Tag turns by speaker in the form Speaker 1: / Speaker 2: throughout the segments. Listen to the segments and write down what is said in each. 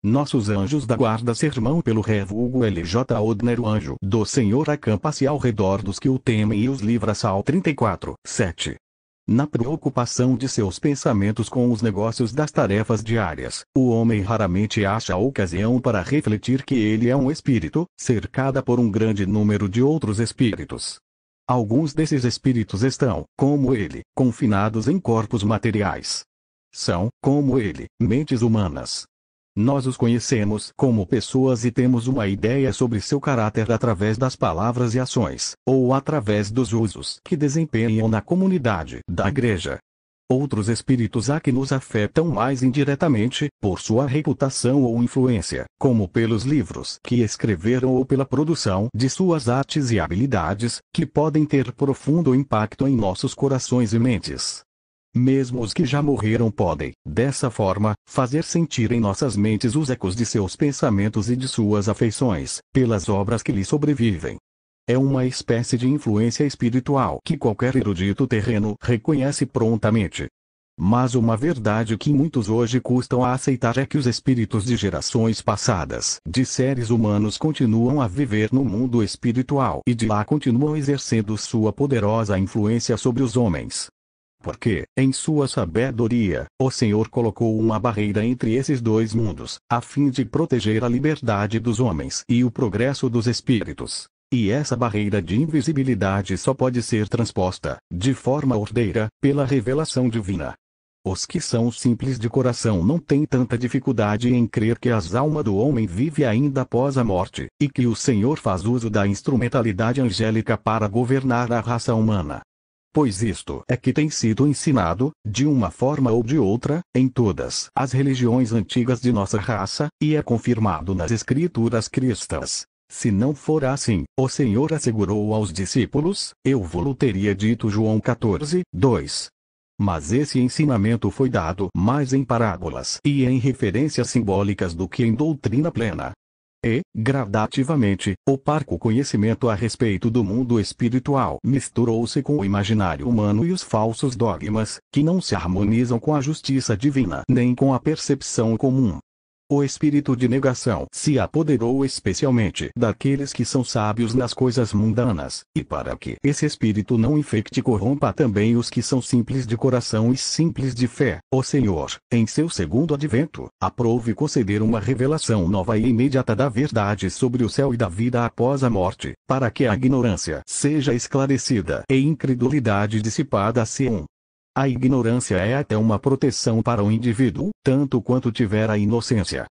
Speaker 1: Nossos anjos da guarda sermão pelo Revulgo LJ Odner, o anjo do Senhor acampa-se ao redor dos que o temem e os livra. Sal 34, 7. Na preocupação de seus pensamentos com os negócios das tarefas diárias, o homem raramente acha ocasião para refletir que ele é um espírito, cercado por um grande número de outros espíritos. Alguns desses espíritos estão, como ele, confinados em corpos materiais. São, como ele, mentes humanas. Nós os conhecemos como pessoas e temos uma ideia sobre seu caráter através das palavras e ações, ou através dos usos que desempenham na comunidade da igreja. Outros espíritos há que nos afetam mais indiretamente, por sua reputação ou influência, como pelos livros que escreveram ou pela produção de suas artes e habilidades, que podem ter profundo impacto em nossos corações e mentes. Mesmo os que já morreram podem, dessa forma, fazer sentir em nossas mentes os ecos de seus pensamentos e de suas afeições, pelas obras que lhes sobrevivem. É uma espécie de influência espiritual que qualquer erudito terreno reconhece prontamente. Mas uma verdade que muitos hoje custam a aceitar é que os espíritos de gerações passadas, de seres humanos, continuam a viver no mundo espiritual e de lá continuam exercendo sua poderosa influência sobre os homens. Porque, em sua sabedoria, o Senhor colocou uma barreira entre esses dois mundos, a fim de proteger a liberdade dos homens e o progresso dos espíritos. E essa barreira de invisibilidade só pode ser transposta, de forma ordeira, pela revelação divina. Os que são simples de coração não têm tanta dificuldade em crer que a alma do homem vive ainda após a morte, e que o Senhor faz uso da instrumentalidade angélica para governar a raça humana. Pois isto é que tem sido ensinado, de uma forma ou de outra, em todas as religiões antigas de nossa raça, e é confirmado nas escrituras cristãs. Se não for assim, o Senhor assegurou aos discípulos, eu vou-lo teria dito. João 14, 2. Mas esse ensinamento foi dado mais em parábolas e em referências simbólicas do que em doutrina plena. E, gradativamente, o parco conhecimento a respeito do mundo espiritual misturou-se com o imaginário humano e os falsos dogmas, que não se harmonizam com a justiça divina nem com a percepção comum. O espírito de negação se apoderou especialmente daqueles que são sábios nas coisas mundanas, e para que esse espírito não infecte e corrompa também os que são simples de coração e simples de fé, o Senhor, em seu segundo advento, aprove conceder uma revelação nova e imediata da verdade sobre o céu e da vida após a morte, para que a ignorância seja esclarecida e incredulidade dissipada. A ignorância é até uma proteção para o indivíduo, tanto quanto tiver a inocência.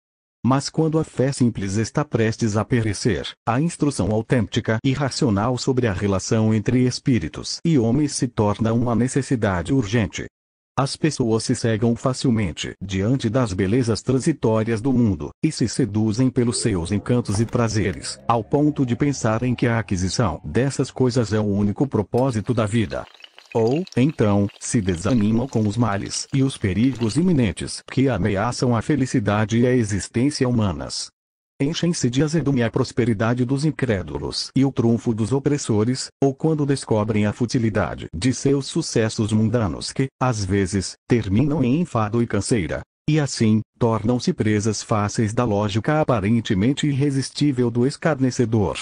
Speaker 1: Mas quando a fé simples está prestes a perecer, a instrução autêntica e racional sobre a relação entre espíritos e homens se torna uma necessidade urgente. As pessoas se cegam facilmente diante das belezas transitórias do mundo, e se seduzem pelos seus encantos e prazeres, ao ponto de pensarem que a aquisição dessas coisas é o único propósito da vida. Ou, então, se desanimam com os males e os perigos iminentes que ameaçam a felicidade e a existência humanas. Enchem-se de azedume a prosperidade dos incrédulos e o trunfo dos opressores, ou quando descobrem a futilidade de seus sucessos mundanos que, às vezes, terminam em enfado e canseira. E assim, tornam-se presas fáceis da lógica aparentemente irresistível do escarnecedor.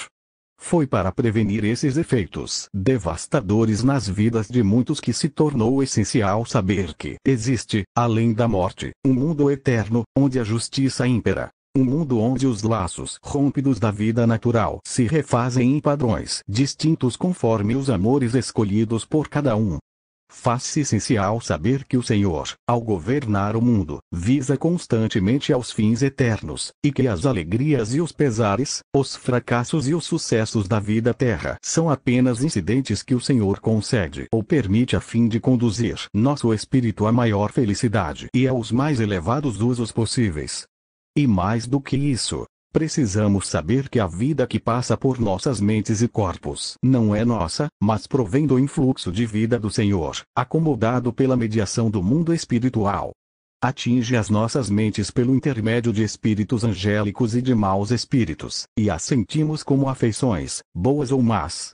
Speaker 1: Foi para prevenir esses efeitos devastadores nas vidas de muitos que se tornou essencial saber que existe, além da morte, um mundo eterno, onde a justiça impera. Um mundo onde os laços rompidos da vida natural se refazem em padrões distintos conforme os amores escolhidos por cada um. Faz-se essencial saber que o Senhor, ao governar o mundo, visa constantemente aos fins eternos, e que as alegrias e os pesares, os fracassos e os sucessos da vida terra são apenas incidentes que o Senhor concede ou permite a fim de conduzir nosso espírito à maior felicidade e aos mais elevados usos possíveis. E mais do que isso, precisamos saber que a vida que passa por nossas mentes e corpos não é nossa, mas provém do influxo de vida do Senhor, acomodado pela mediação do mundo espiritual. Atinge as nossas mentes pelo intermédio de espíritos angélicos e de maus espíritos, e as sentimos como afeições, boas ou más.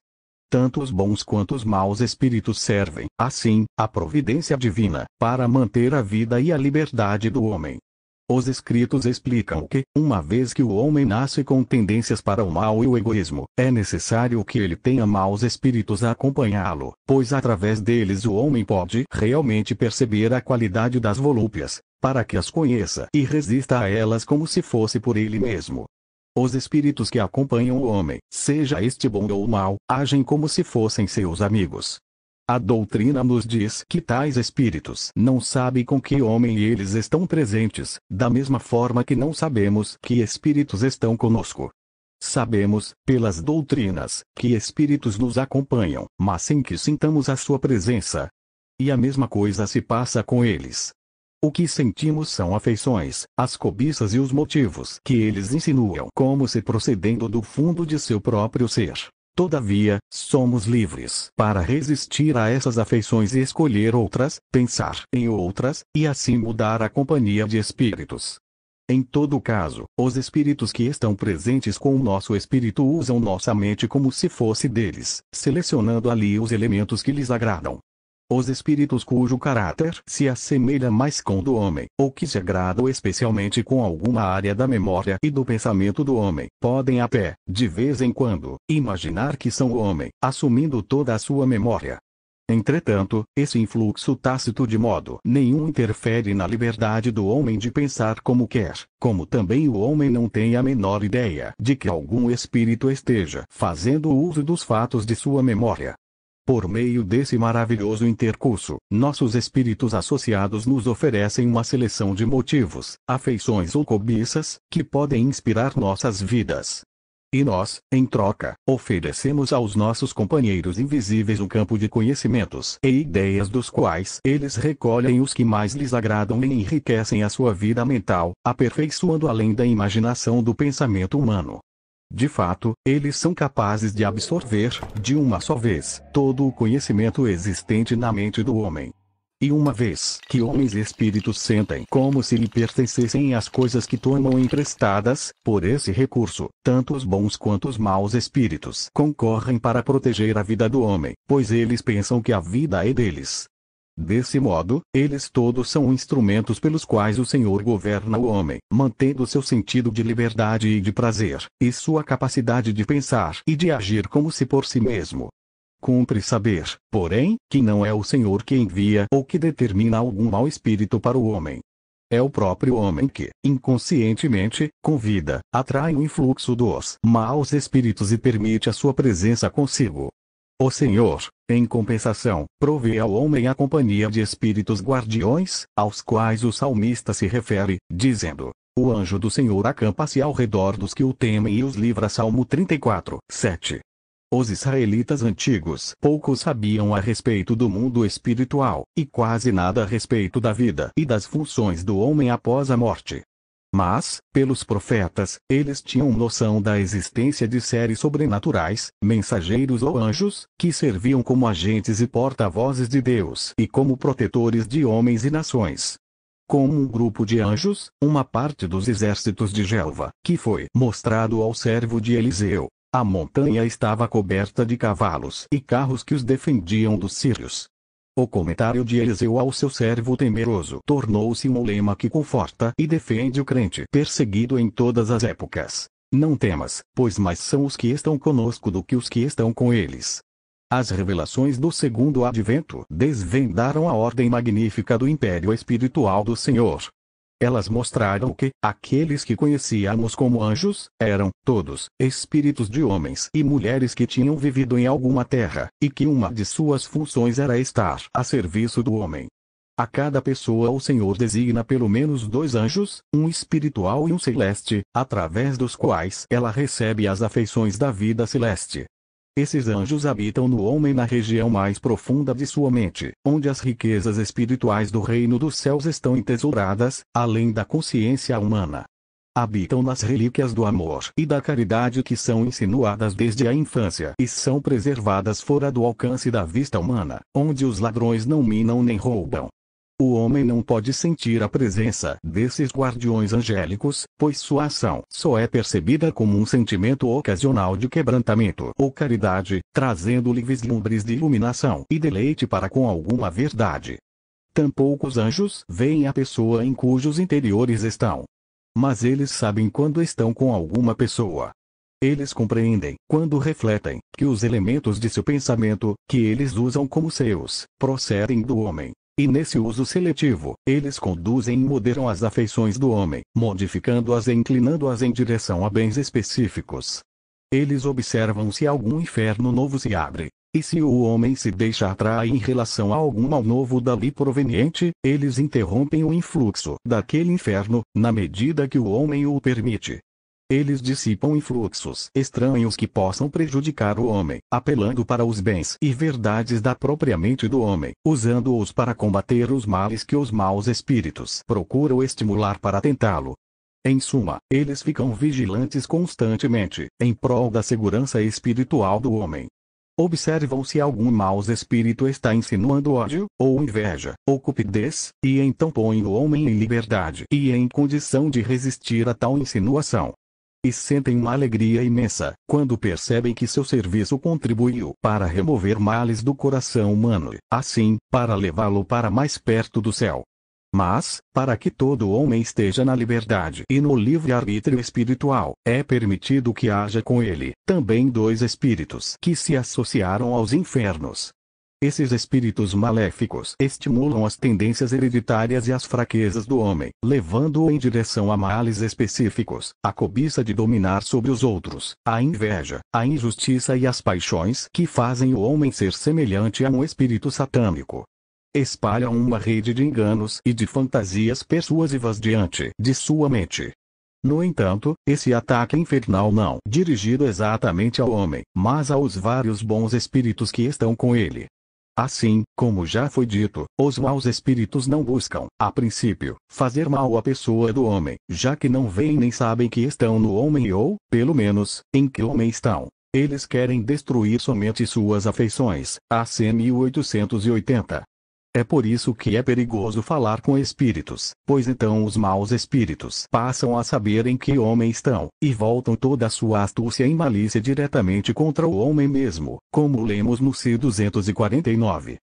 Speaker 1: Tanto os bons quanto os maus espíritos servem, assim, à providência divina, para manter a vida e a liberdade do homem. Os escritos explicam que, uma vez que o homem nasce com tendências para o mal e o egoísmo, é necessário que ele tenha maus espíritos a acompanhá-lo, pois através deles o homem pode realmente perceber a qualidade das volúpias, para que as conheça e resista a elas como se fosse por ele mesmo. Os espíritos que acompanham o homem, seja este bom ou mau, agem como se fossem seus amigos. A doutrina nos diz que tais espíritos não sabem com que homem eles estão presentes, da mesma forma que não sabemos que espíritos estão conosco. Sabemos, pelas doutrinas, que espíritos nos acompanham, mas sem que sintamos a sua presença. E a mesma coisa se passa com eles. O que sentimos são afeições, as cobiças e os motivos que eles insinuam como se procedendo do fundo de seu próprio ser. Todavia, somos livres para resistir a essas afeições e escolher outras, pensar em outras, e assim mudar a companhia de espíritos. Em todo caso, os espíritos que estão presentes com o nosso espírito usam nossa mente como se fosse deles, selecionando ali os elementos que lhes agradam. Os espíritos cujo caráter se assemelha mais com o do homem, ou que se agradam especialmente com alguma área da memória e do pensamento do homem, podem até, de vez em quando, imaginar que são o homem, assumindo toda a sua memória. Entretanto, esse influxo tácito de modo nenhum interfere na liberdade do homem de pensar como quer, como também o homem não tem a menor ideia de que algum espírito esteja fazendo uso dos fatos de sua memória. Por meio desse maravilhoso intercurso, nossos espíritos associados nos oferecem uma seleção de motivos, afeições ou cobiças, que podem inspirar nossas vidas. E nós, em troca, oferecemos aos nossos companheiros invisíveis um campo de conhecimentos e ideias dos quais eles recolhem os que mais lhes agradam e enriquecem a sua vida mental, aperfeiçoando além da imaginação do pensamento humano. De fato, eles são capazes de absorver, de uma só vez, todo o conhecimento existente na mente do homem. E uma vez que homens e espíritos sentem como se lhe pertencessem as coisas que tomam emprestadas, por esse recurso, tanto os bons quanto os maus espíritos concorrem para proteger a vida do homem, pois eles pensam que a vida é deles. Desse modo, eles todos são instrumentos pelos quais o Senhor governa o homem, mantendo seu sentido de liberdade e de prazer, e sua capacidade de pensar e de agir como se por si mesmo. Cumpre saber, porém, que não é o Senhor que envia ou que determina algum mau espírito para o homem. É o próprio homem que, inconscientemente, convida, atrai o influxo dos maus espíritos e permite a sua presença consigo. O Senhor, em compensação, provê ao homem a companhia de espíritos guardiões, aos quais o salmista se refere, dizendo: o anjo do Senhor acampa-se ao redor dos que o temem e os livra. Salmo 34, 7. Os israelitas antigos pouco sabiam a respeito do mundo espiritual, e quase nada a respeito da vida e das funções do homem após a morte. Mas, pelos profetas, eles tinham noção da existência de seres sobrenaturais, mensageiros ou anjos, que serviam como agentes e porta-vozes de Deus e como protetores de homens e nações. Como um grupo de anjos, uma parte dos exércitos de Jeová, que foi mostrado ao servo de Eliseu. A montanha estava coberta de cavalos e carros que os defendiam dos sírios. O comentário de Eliseu ao seu servo temeroso tornou-se um lema que conforta e defende o crente perseguido em todas as épocas. Não temas, pois mais são os que estão conosco do que os que estão com eles. As revelações do segundo advento desvendaram a ordem magnífica do império espiritual do Senhor. Elas mostraram que, aqueles que conhecíamos como anjos, eram, todos, espíritos de homens e mulheres que tinham vivido em alguma terra, e que uma de suas funções era estar a serviço do homem. A cada pessoa o Senhor designa pelo menos 2 anjos, um espiritual e um celeste, através dos quais ela recebe as afeições da vida celeste. Esses anjos habitam no homem na região mais profunda de sua mente, onde as riquezas espirituais do reino dos céus estão entesouradas, além da consciência humana. Habitam nas relíquias do amor e da caridade que são insinuadas desde a infância e são preservadas fora do alcance da vista humana, onde os ladrões não minam nem roubam. O homem não pode sentir a presença desses guardiões angélicos, pois sua ação só é percebida como um sentimento ocasional de quebrantamento ou caridade, trazendo-lhe vislumbres de iluminação e deleite para com alguma verdade. Tampouco os anjos veem a pessoa em cujos interiores estão. Mas eles sabem quando estão com alguma pessoa. Eles compreendem, quando refletem, que os elementos de seu pensamento, que eles usam como seus, procedem do homem. E nesse uso seletivo, eles conduzem e moderam as afeições do homem, modificando-as e inclinando-as em direção a bens específicos. Eles observam se algum inferno novo se abre. E se o homem se deixa atrair em relação a algum mal novo dali proveniente, eles interrompem o influxo daquele inferno, na medida que o homem o permite. Eles dissipam influxos estranhos que possam prejudicar o homem, apelando para os bens e verdades da própria mente do homem, usando-os para combater os males que os maus espíritos procuram estimular para tentá-lo. Em suma, eles ficam vigilantes constantemente, em prol da segurança espiritual do homem. Observam se algum mau espírito está insinuando ódio, ou inveja, ou cupidez, e então põem o homem em liberdade e em condição de resistir a tal insinuação. E sentem uma alegria imensa, quando percebem que seu serviço contribuiu para remover males do coração humano, assim, para levá-lo para mais perto do céu. Mas, para que todo homem esteja na liberdade e no livre-arbítrio espiritual, é permitido que haja com ele, também dois espíritos que se associaram aos infernos. Esses espíritos maléficos estimulam as tendências hereditárias e as fraquezas do homem, levando-o em direção a males específicos, a cobiça de dominar sobre os outros, a inveja, a injustiça e as paixões que fazem o homem ser semelhante a um espírito satânico. Espalham uma rede de enganos e de fantasias persuasivas diante de sua mente. No entanto, esse ataque infernal não dirigido exatamente ao homem, mas aos vários bons espíritos que estão com ele. Assim, como já foi dito, os maus espíritos não buscam, a princípio, fazer mal à pessoa do homem, já que não veem nem sabem que estão no homem ou, pelo menos, em que homem estão. Eles querem destruir somente suas afeições. AC 1880. É por isso que é perigoso falar com espíritos, pois então os maus espíritos passam a saber em que homem estão, e voltam toda a sua astúcia e malícia diretamente contra o homem mesmo, como lemos no C249.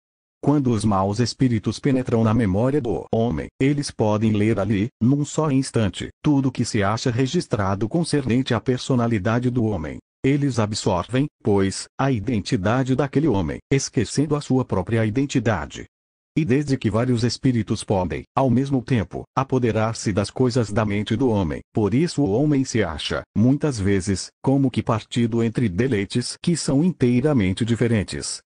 Speaker 1: Quando os maus espíritos penetram na memória do homem, eles podem ler ali, num só instante, tudo que se acha registrado concernente à personalidade do homem. Eles absorvem, pois, a identidade daquele homem, esquecendo a sua própria identidade. E desde que vários espíritos podem, ao mesmo tempo, apoderar-se das coisas da mente do homem, por isso o homem se acha, muitas vezes, como que partido entre deleites que são inteiramente diferentes.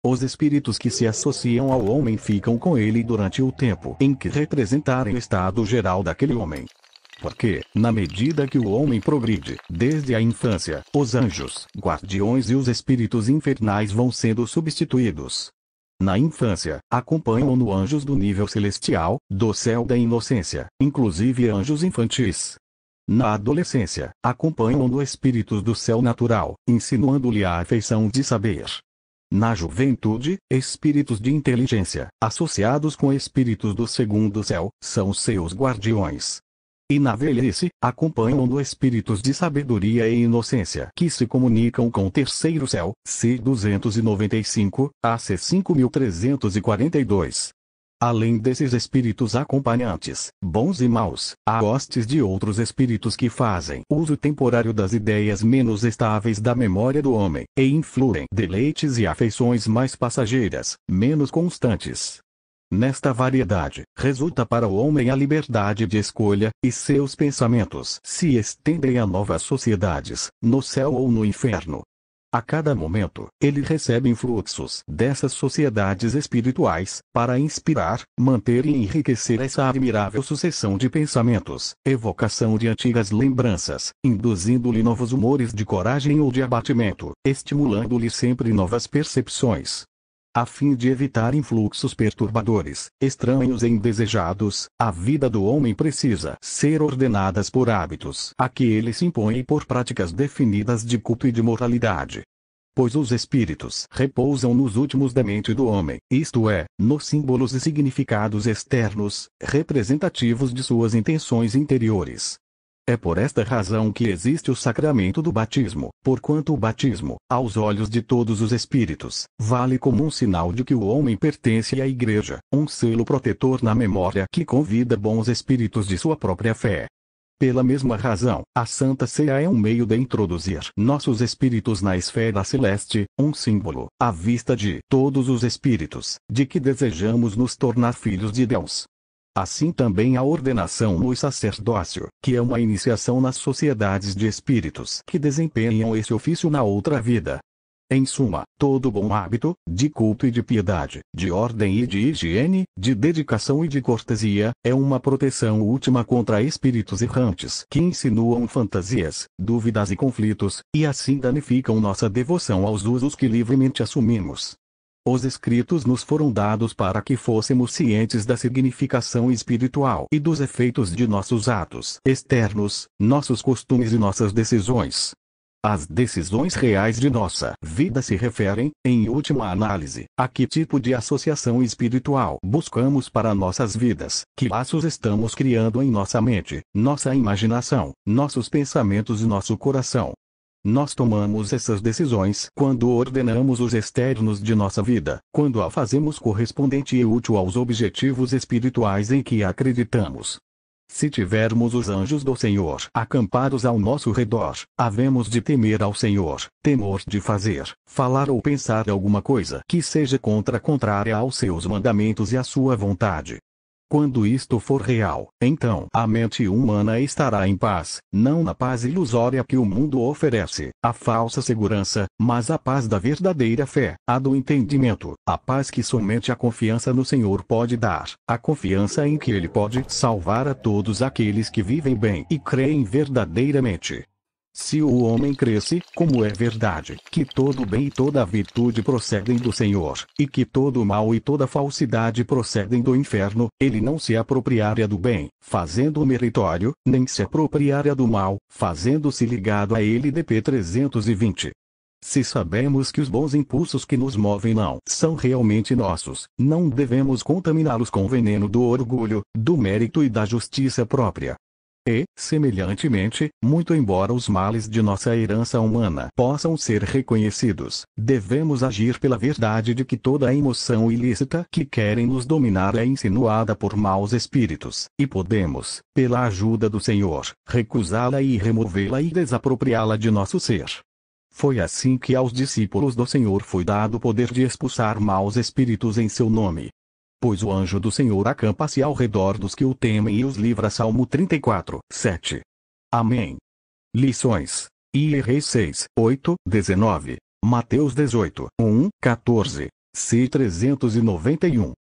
Speaker 1: Os espíritos que se associam ao homem ficam com ele durante o tempo em que representarem o estado geral daquele homem. Porque, na medida que o homem progride, desde a infância, os anjos, guardiões e os espíritos infernais vão sendo substituídos. Na infância, acompanham-no anjos do nível celestial, do céu da inocência, inclusive anjos infantis. Na adolescência, acompanham-no espíritos do céu natural, insinuando-lhe a afeição de saber. Na juventude, espíritos de inteligência, associados com espíritos do segundo céu, são seus guardiões. E na velhice, acompanham-no espíritos de sabedoria e inocência que se comunicam com o terceiro céu, C295, AC 5342. Além desses espíritos acompanhantes, bons e maus, há hostes de outros espíritos que fazem uso temporário das ideias menos estáveis da memória do homem, e influem deleites e afeições mais passageiras, menos constantes. Nesta variedade, resulta para o homem a liberdade de escolha, e seus pensamentos se estendem a novas sociedades, no céu ou no inferno. A cada momento, ele recebe influxos dessas sociedades espirituais, para inspirar, manter e enriquecer essa admirável sucessão de pensamentos, evocação de antigas lembranças, induzindo-lhe novos humores de coragem ou de abatimento, estimulando-lhe sempre novas percepções. A fim de evitar influxos perturbadores, estranhos e indesejados, a vida do homem precisa ser ordenada por hábitos a que ele se impõe e por práticas definidas de culto e de moralidade. Pois os espíritos repousam nos últimos da mente do homem, isto é, nos símbolos e significados externos, representativos de suas intenções interiores. É por esta razão que existe o sacramento do batismo, porquanto o batismo, aos olhos de todos os espíritos, vale como um sinal de que o homem pertence à Igreja, um selo protetor na memória que convida bons espíritos de sua própria fé. Pela mesma razão, a Santa Ceia é um meio de introduzir nossos espíritos na esfera celeste, um símbolo, à vista de todos os espíritos, de que desejamos nos tornar filhos de Deus. Assim também a ordenação no sacerdócio, que é uma iniciação nas sociedades de espíritos que desempenham esse ofício na outra vida. Em suma, todo bom hábito, de culto e de piedade, de ordem e de higiene, de dedicação e de cortesia, é uma proteção última contra espíritos errantes que insinuam fantasias, dúvidas e conflitos, e assim danificam nossa devoção aos usos que livremente assumimos. Os escritos nos foram dados para que fôssemos cientes da significação espiritual e dos efeitos de nossos atos externos, nossos costumes e nossas decisões. As decisões reais de nossa vida se referem, em última análise, a que tipo de associação espiritual buscamos para nossas vidas, que laços estamos criando em nossa mente, nossa imaginação, nossos pensamentos e nosso coração. Nós tomamos essas decisões quando ordenamos os externos de nossa vida, quando a fazemos correspondente e útil aos objetivos espirituais em que acreditamos. Se tivermos os anjos do Senhor acampados ao nosso redor, havemos de temer ao Senhor, temor de fazer, falar ou pensar alguma coisa que seja contrária aos seus mandamentos e à sua vontade. Quando isto for real, então a mente humana estará em paz, não na paz ilusória que o mundo oferece, a falsa segurança, mas a paz da verdadeira fé, a do entendimento, a paz que somente a confiança no Senhor pode dar, a confiança em que Ele pode salvar a todos aqueles que vivem bem e creem verdadeiramente. Se o homem cresce, como é verdade, que todo bem e toda virtude procedem do Senhor, e que todo mal e toda falsidade procedem do inferno, ele não se apropriaria do bem, fazendo-o meritório, nem se apropriaria do mal, fazendo-se ligado a ele. DP 320. Se sabemos que os bons impulsos que nos movem não são realmente nossos, não devemos contaminá-los com o veneno do orgulho, do mérito e da justiça própria. E, semelhantemente, muito embora os males de nossa herança humana possam ser reconhecidos, devemos agir pela verdade de que toda a emoção ilícita que querem nos dominar é insinuada por maus espíritos, e podemos, pela ajuda do Senhor, recusá-la e removê-la e desapropriá-la de nosso ser. Foi assim que aos discípulos do Senhor foi dado o poder de expulsar maus espíritos em seu nome. Pois o anjo do Senhor acampa-se ao redor dos que o temem e os livra. Salmo 34, 7. Amém. Lições. IR 6, 8, 19. Mateus 18, 1, 14. C 391.